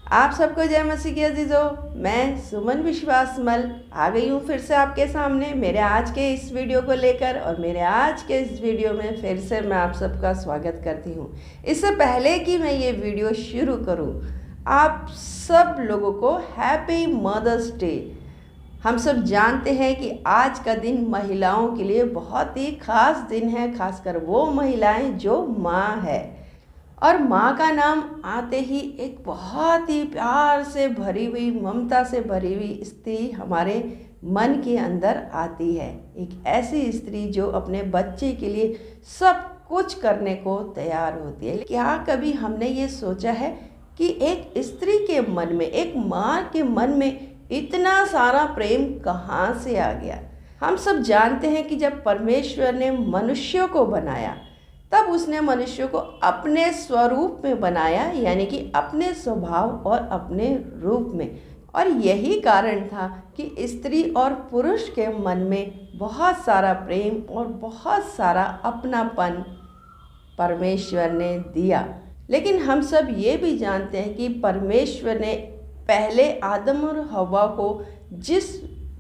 आप सबको जय मसीह की अजीज़ों। मैं सुमन विश्वासमल आ गई हूँ फिर से आपके सामने मेरे आज के इस वीडियो को लेकर। और मेरे आज के इस वीडियो में फिर से मैं आप सबका स्वागत करती हूँ। इससे पहले कि मैं ये वीडियो शुरू करूँ, आप सब लोगों को हैप्पी मदर्स डे। हम सब जानते हैं कि आज का दिन महिलाओं के लिए बहुत ही खास दिन है, खासकर वो महिलाएं जो माँ है। और माँ का नाम आते ही एक बहुत ही प्यार से भरी हुई, ममता से भरी हुई स्त्री हमारे मन के अंदर आती है। एक ऐसी स्त्री जो अपने बच्चे के लिए सब कुछ करने को तैयार होती है। क्या कभी हमने ये सोचा है कि एक स्त्री के मन में, एक माँ के मन में इतना सारा प्रेम कहाँ से आ गया? हम सब जानते हैं कि जब परमेश्वर ने मनुष्यों को बनाया तब उसने मनुष्य को अपने स्वरूप में बनाया, यानी कि अपने स्वभाव और अपने रूप में। और यही कारण था कि स्त्री और पुरुष के मन में बहुत सारा प्रेम और बहुत सारा अपनापन परमेश्वर ने दिया। लेकिन हम सब ये भी जानते हैं कि परमेश्वर ने पहले आदम और हव्वा को जिस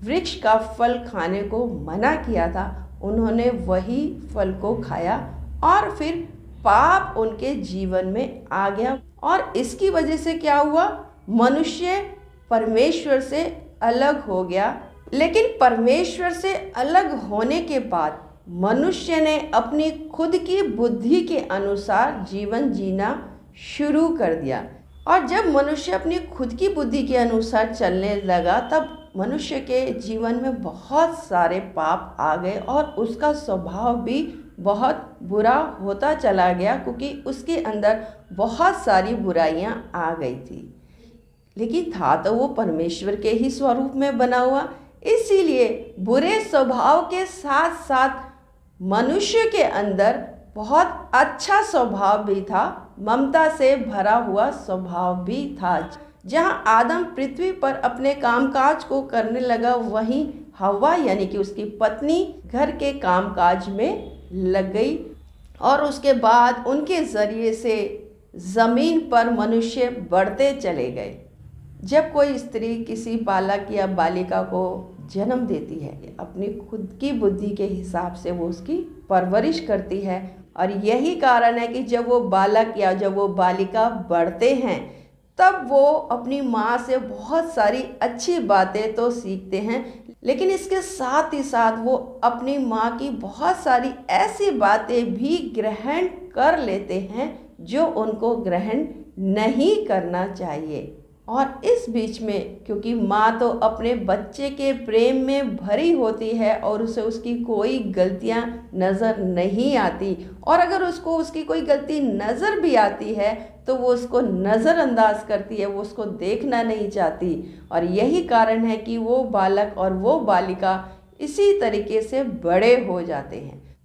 वृक्ष का फल खाने को मना किया था, उन्होंने वही फल को खाया और फिर पाप उनके जीवन में आ गया। और इसकी वजह से क्या हुआ? मनुष्य परमेश्वर से अलग हो गया। लेकिन परमेश्वर से अलग होने के बाद मनुष्य ने अपनी खुद की बुद्धि के अनुसार जीवन जीना शुरू कर दिया। और जब मनुष्य अपनी खुद की बुद्धि के अनुसार चलने लगा, तब मनुष्य के जीवन में बहुत सारे पाप आ गए और उसका स्वभाव भी बहुत बुरा होता चला गया, क्योंकि उसके अंदर बहुत सारी बुराइयां आ गई थी। लेकिन था तो वो परमेश्वर के ही स्वरूप में बना हुआ, इसीलिए बुरे स्वभाव के साथ साथ मनुष्य के अंदर बहुत अच्छा स्वभाव भी था, ममता से भरा हुआ स्वभाव भी था। जहां आदम पृथ्वी पर अपने कामकाज को करने लगा, वहीं हव्वा यानी कि उसकी पत्नी घर के कामकाज में लग गई। और उसके बाद उनके ज़रिए से ज़मीन पर मनुष्य बढ़ते चले गए। जब कोई स्त्री किसी बालक या बालिका को जन्म देती है, अपनी खुद की बुद्धि के हिसाब से वो उसकी परवरिश करती है। और यही कारण है कि जब वो बालक या जब वो बालिका बढ़ते हैं, तब वो अपनी माँ से बहुत सारी अच्छी बातें तो सीखते हैं, लेकिन इसके साथ ही साथ वो अपनी माँ की बहुत सारी ऐसी बातें भी ग्रहण कर लेते हैं जो उनको ग्रहण नहीं करना चाहिए। और इस बीच में, क्योंकि माँ तो अपने बच्चे के प्रेम में भरी होती है और उसे उसकी कोई गलतियाँ नज़र नहीं आती, और अगर उसको उसकी कोई गलती नज़र भी आती है तो वो उसको नज़रअंदाज करती है, वो उसको देखना नहीं चाहती। और यही कारण है कि वो बालक और वो बालिका इसी तरीके से बड़े हो जाते हैं।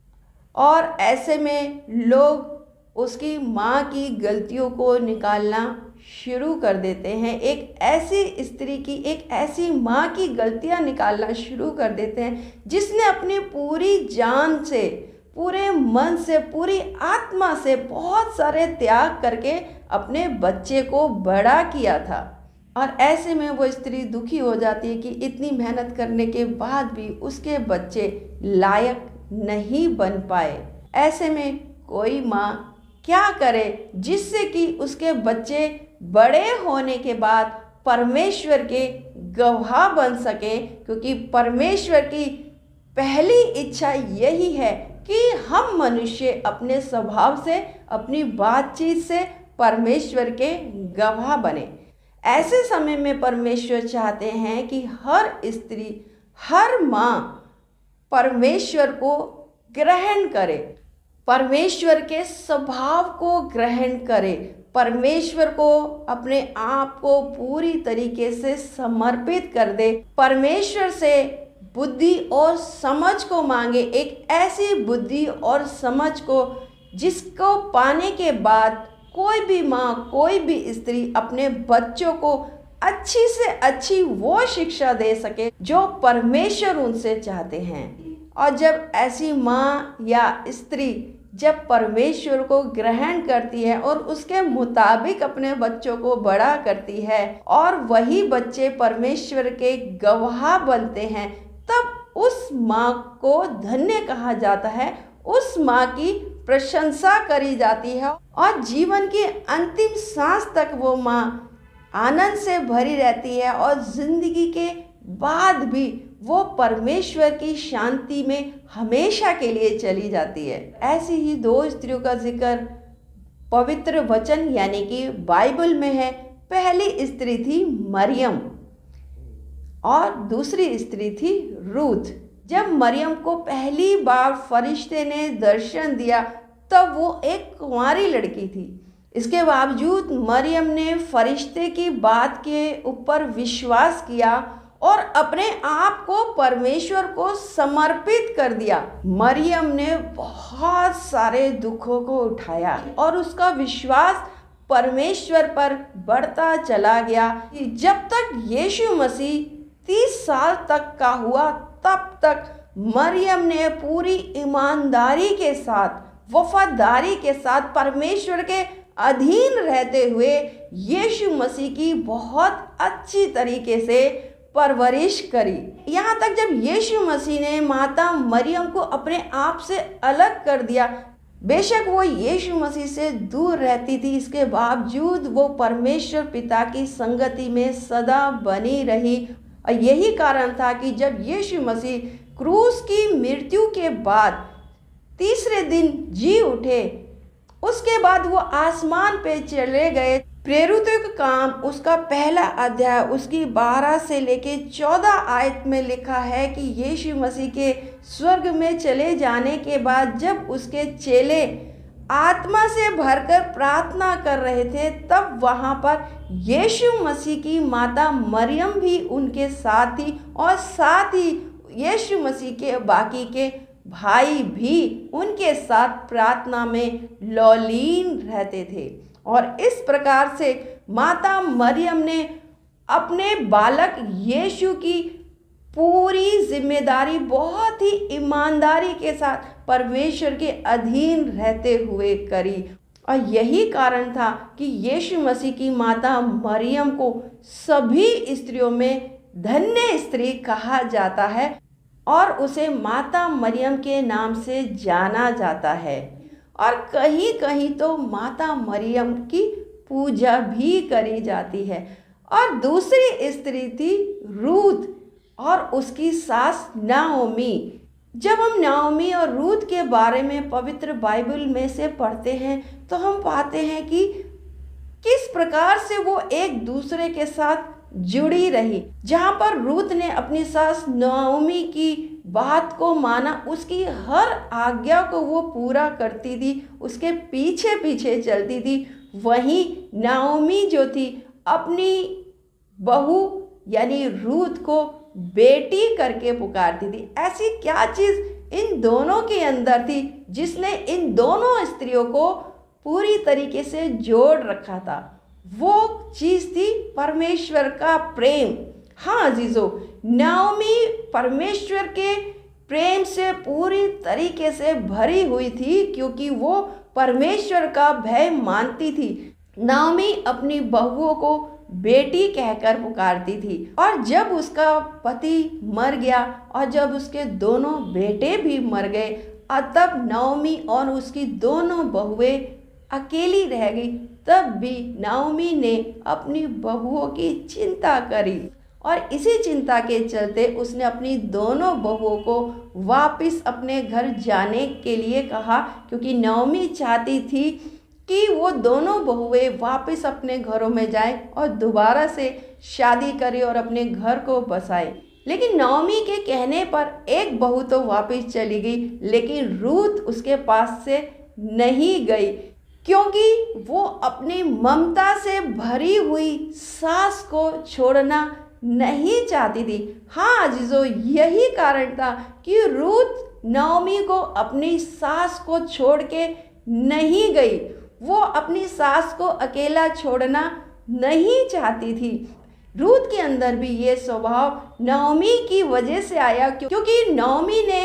और ऐसे में लोग उसकी माँ की गलतियों को निकालना शुरू कर देते हैं। एक ऐसी स्त्री की, एक ऐसी माँ की गलतियाँ निकालना शुरू कर देते हैं जिसने अपनी पूरी जान से, पूरे मन से, पूरी आत्मा से बहुत सारे त्याग करके अपने बच्चे को बड़ा किया था। और ऐसे में वो स्त्री दुखी हो जाती है कि इतनी मेहनत करने के बाद भी उसके बच्चे लायक नहीं बन पाए। ऐसे में कोई माँ क्या करे जिससे कि उसके बच्चे बड़े होने के बाद परमेश्वर के गवाह बन सके, क्योंकि परमेश्वर की पहली इच्छा यही है कि हम मनुष्य अपने स्वभाव से, अपनी बातचीत से परमेश्वर के गवाह बने। ऐसे समय में परमेश्वर चाहते हैं कि हर स्त्री, हर माँ परमेश्वर को ग्रहण करे, परमेश्वर के स्वभाव को ग्रहण करे, परमेश्वर को अपने आप को पूरी तरीके से समर्पित कर दे, परमेश्वर से बुद्धि और समझ को मांगे। एक ऐसी बुद्धि और समझ को जिसको पाने के बाद कोई भी माँ, कोई भी स्त्री अपने बच्चों को अच्छी से अच्छी वो शिक्षा दे सके जो परमेश्वर उनसे चाहते हैं। और जब ऐसी माँ या स्त्री जब परमेश्वर को ग्रहण करती है और उसके मुताबिक अपने बच्चों को बड़ा करती है और वही बच्चे परमेश्वर के गवाह बनते हैं, तब उस माँ को धन्य कहा जाता है। उस माँ की प्रशंसा करी जाती है और जीवन की अंतिम सांस तक वो माँ आनंद से भरी रहती है और जिंदगी के बाद भी वो परमेश्वर की शांति में हमेशा के लिए चली जाती है। ऐसी ही दो स्त्रियों का जिक्र पवित्र वचन यानी कि बाइबल में है। पहली स्त्री थी मरियम और दूसरी स्त्री थी रूथ। जब मरियम को पहली बार फरिश्ते ने दर्शन दिया तब वो एक कुंवारी लड़की थी। इसके बावजूद मरियम ने फरिश्ते की बात के ऊपर विश्वास किया और अपने आप को परमेश्वर को समर्पित कर दिया। मरियम ने बहुत सारे दुखों को उठाया और उसका विश्वास परमेश्वर पर बढ़ता चला गया। जब तक यीशु मसीह 30 साल तक का हुआ तब तक मरियम ने पूरी ईमानदारी के साथ, वफादारी के साथ परमेश्वर के अधीन रहते हुए यीशु मसीह की बहुत अच्छी तरीके से परवरिश करी। यहाँ तक जब यीशु मसीह ने माता मरियम को अपने आप से अलग कर दिया, बेशक वो यीशु मसीह से दूर रहती थी, इसके बावजूद वो परमेश्वर पिता की संगति में सदा बनी रही। और यही कारण था कि जब यीशु मसीह क्रूस की मृत्यु के बाद तीसरे दिन जी उठे, उसके बाद वो आसमान पे चले गए। प्रेरितों का काम उसका पहला अध्याय उसकी 12 से लेके 14 आयत में लिखा है कि यीशु मसीह के स्वर्ग में चले जाने के बाद जब उसके चेले आत्मा से भरकर प्रार्थना कर रहे थे, तब वहाँ पर यीशु मसीह की माता मरियम भी उनके साथ थी और साथ ही यीशु मसीह के बाकी के भाई भी उनके साथ प्रार्थना में लौलीन रहते थे। और इस प्रकार से माता मरियम ने अपने बालक यीशु की पूरी जिम्मेदारी बहुत ही ईमानदारी के साथ परमेश्वर के अधीन रहते हुए करी। और यही कारण था कि यीशु मसीह की माता मरियम को सभी स्त्रियों में धन्य स्त्री कहा जाता है और उसे माता मरियम के नाम से जाना जाता है। और कहीं कहीं तो माता मरियम की पूजा भी करी जाती है। और दूसरी स्त्री थी रूथ और उसकी सास नाओमी। जब हम नाओमी और रूथ के बारे में पवित्र बाइबल में से पढ़ते हैं तो हम पाते हैं कि किस प्रकार से वो एक दूसरे के साथ जुड़ी रही। जहाँ पर रूथ ने अपनी सास नाओमी की बात को माना, उसकी हर आज्ञा को वो पूरा करती थी, उसके पीछे पीछे चलती थी। वहीं नाओमी जो थी अपनी बहू यानी रूथ को बेटी करके पुकारती थी। ऐसी क्या चीज़ इन दोनों के अंदर थी जिसने इन दोनों स्त्रियों को पूरी तरीके से जोड़ रखा था? वो चीज़ थी परमेश्वर का प्रेम। हाँ अजीजों, नाओमी परमेश्वर के प्रेम से पूरी तरीके से भरी हुई थी क्योंकि वो परमेश्वर का भय मानती थी। नाओमी अपनी बहुओं को बेटी कहकर पुकारती थी और जब उसका पति मर गया और जब उसके दोनों बेटे भी मर गए तब नाओमी और उसकी दोनों बहुएं अकेली रह गई। तब भी नाओमी ने अपनी बहुओं की चिंता करी और इसी चिंता के चलते उसने अपनी दोनों बहुओं को वापस अपने घर जाने के लिए कहा, क्योंकि नाओमी चाहती थी कि वो दोनों बहुएं वापस अपने घरों में जाएं और दोबारा से शादी करें और अपने घर को बसाएं। लेकिन नाओमी के कहने पर एक बहू तो वापस चली गई, लेकिन रूथ उसके पास से नहीं गई क्योंकि वो अपनी ममता से भरी हुई सास को छोड़ना नहीं चाहती थी। हाँ अजीजों, यही कारण था कि रूथ नाओमी को अपनी सास को छोड़ के नहीं गई। वो अपनी सास को अकेला छोड़ना नहीं चाहती थी। रूथ के अंदर भी ये स्वभाव नाओमी की वजह से आया क्योंकि नाओमी ने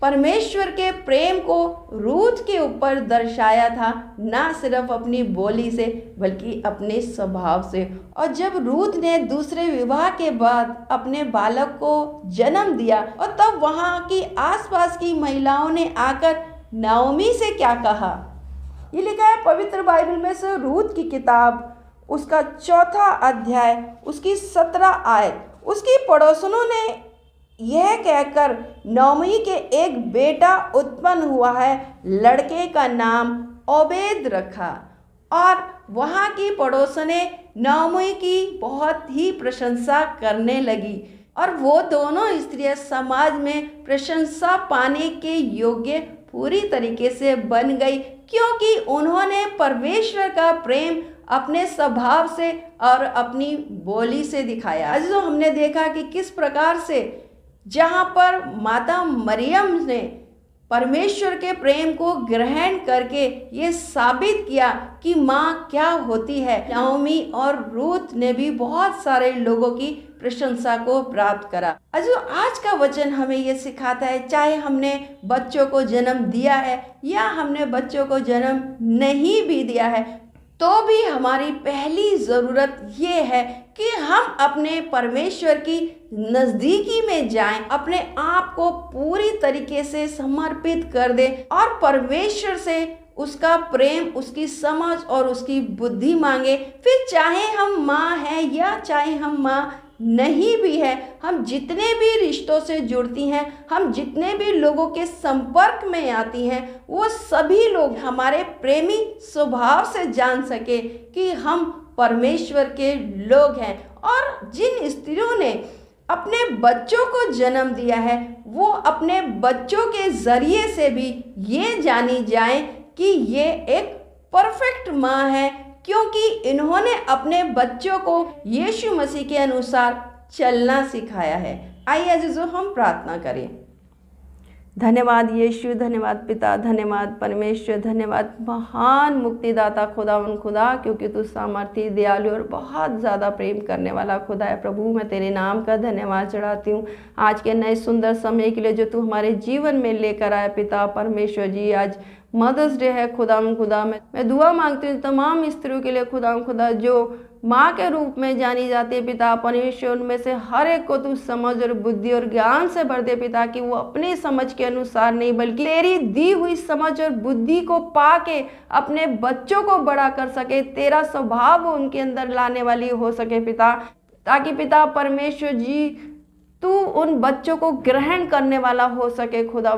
परमेश्वर के प्रेम को रूथ के ऊपर दर्शाया था, ना सिर्फ अपनी बोली से बल्कि अपने स्वभाव से। और जब रूथ ने दूसरे विवाह के बाद अपने बालक को जन्म दिया और तब वहाँ की आसपास की महिलाओं ने आकर नाओमी से क्या कहा, ये लिखा है पवित्र बाइबल में से रूथ की किताब उसका 4 अध्याय उसकी 17 आयत। उसकी पड़ोसनों ने यह कहकर नौमी के एक बेटा उत्पन्न हुआ है, लड़के का नाम ओबेद रखा। और वहाँ की पड़ोसने नौमी की बहुत ही प्रशंसा करने लगी और वो दोनों स्त्रियां समाज में प्रशंसा पाने के योग्य पूरी तरीके से बन गई, क्योंकि उन्होंने परमेश्वर का प्रेम अपने स्वभाव से और अपनी बोली से दिखाया। आज जो हमने देखा कि किस प्रकार से जहाँ पर माता मरियम ने परमेश्वर के प्रेम को ग्रहण करके ये साबित किया कि माँ क्या होती है, नाओमी और रूथ ने भी बहुत सारे लोगों की प्रशंसा को प्राप्त करा। आज का वचन हमें ये सिखाता है, चाहे हमने बच्चों को जन्म दिया है या हमने बच्चों को जन्म नहीं भी दिया है, तो भी हमारी पहली ज़रूरत ये है कि हम अपने परमेश्वर की नज़दीकी में जाएं, अपने आप को पूरी तरीके से समर्पित कर दें और परमेश्वर से उसका प्रेम, उसकी समझ और उसकी बुद्धि मांगे। फिर चाहे हम माँ हैं या चाहे हम माँ नहीं भी है, हम जितने भी रिश्तों से जुड़ती हैं, हम जितने भी लोगों के संपर्क में आती हैं, वो सभी लोग हमारे प्रेमी स्वभाव से जान सके कि हम परमेश्वर के लोग हैं। और जिन स्त्रियों ने अपने बच्चों को जन्म दिया है, वो अपने बच्चों के जरिए से भी ये जानी जाए कि ये एक परफेक्ट माँ है, क्योंकि इन्होंने अपने बच्चों को यीशु मसीह के अनुसार चलना सिखाया है। आइए अजीजों हम प्रार्थना करें। धन्यवाद यीशु, धन्यवाद पिता, धन्यवाद परमेश्वर, धन्यवाद महान मुक्तिदाता खुदावन खुदा, क्योंकि तू सामर्थी, दयालु और बहुत ज़्यादा प्रेम करने वाला खुदा है। प्रभु मैं तेरे नाम का धन्यवाद चढ़ाती हूँ आज के नए सुंदर समय के लिए जो तू हमारे जीवन में लेकर आया पिता परमेश्वर जी। आज मदर्स डे है खुदावन खुदा, मैं दुआ मांगती हूँ तमाम स्त्रियों के लिए खुदावन खुदा जो माँ के रूप में जानी जाती है पिता परमेश्वर, उनमें से हर एक को तू समझ और बुद्धि और ज्ञान से भर दे पिता, कि वो अपनी समझ के अनुसार नहीं बल्कि तेरी दी हुई समझ और बुद्धि को पाके अपने बच्चों को बड़ा कर सके, तेरा स्वभाव उनके अंदर लाने वाली हो सके पिता, ताकि पिता परमेश्वर जी तू उन बच्चों को ग्रहण करने वाला हो सके। खुदा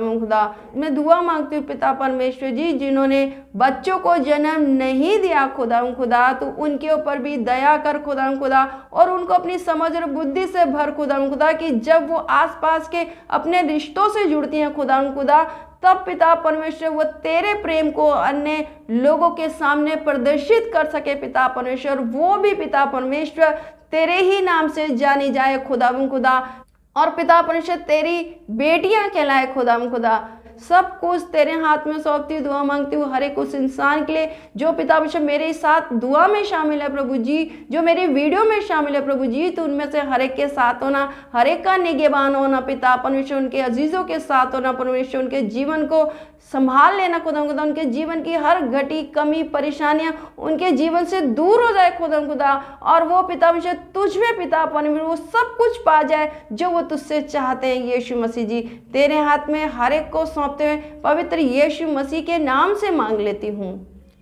मैं दुआ मांगती हूँ पिता परमेश्वर जी, जिन्होंने बच्चों को जन्म नहीं दिया खुदा तू उनके ऊपर भी दया कर खुदा और उनको अपनी समझ और बुद्धि से भर खुदा, कि जब वो आसपास के अपने रिश्तों से जुड़ती हैं खुदा तब पिता परमेश्वर वो तेरे प्रेम को अन्य लोगों के सामने प्रदर्शित कर सके पिता परमेश्वर, वो भी पिता परमेश्वर तेरे ही नाम से जानी जाए खुदा और पिता परमेश्वर तेरी बेटियां कहलाए खुदा। सब कुछ तेरे हाथ में सौंपती दुआ मांगती हूँ हर एक उस इंसान के लिए जो पिता परमेश्वर मेरे साथ दुआ में शामिल है प्रभु जी, जो मेरी वीडियो में शामिल है प्रभु जी, तो उनमें से हर एक के साथ होना, हर एक का निगहबान होना पिता परमेश्वर, उनके अजीजों के साथ होना परमेश्वर, उनके जीवन को संभाल लेना खुदा, उनके जीवन की हर घटी कमी परेशानियां उनके जीवन से दूर हो जाए खुदा, और वो पिता परमेश्वर तुझ में पिता परमेश्वर वो सब कुछ पा जाए जो वो तुझसे चाहते हैं। यीशु मसीह जी तेरे हाथ में हर एक को सौंपते हुए पवित्र यीशु मसीह के नाम से मांग लेती हूँ,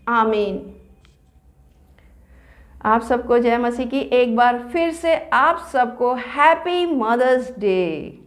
आमीन। आप सबको जय मसीह की एक बार फिर से आप सबको हैप्पी मदर्स डे।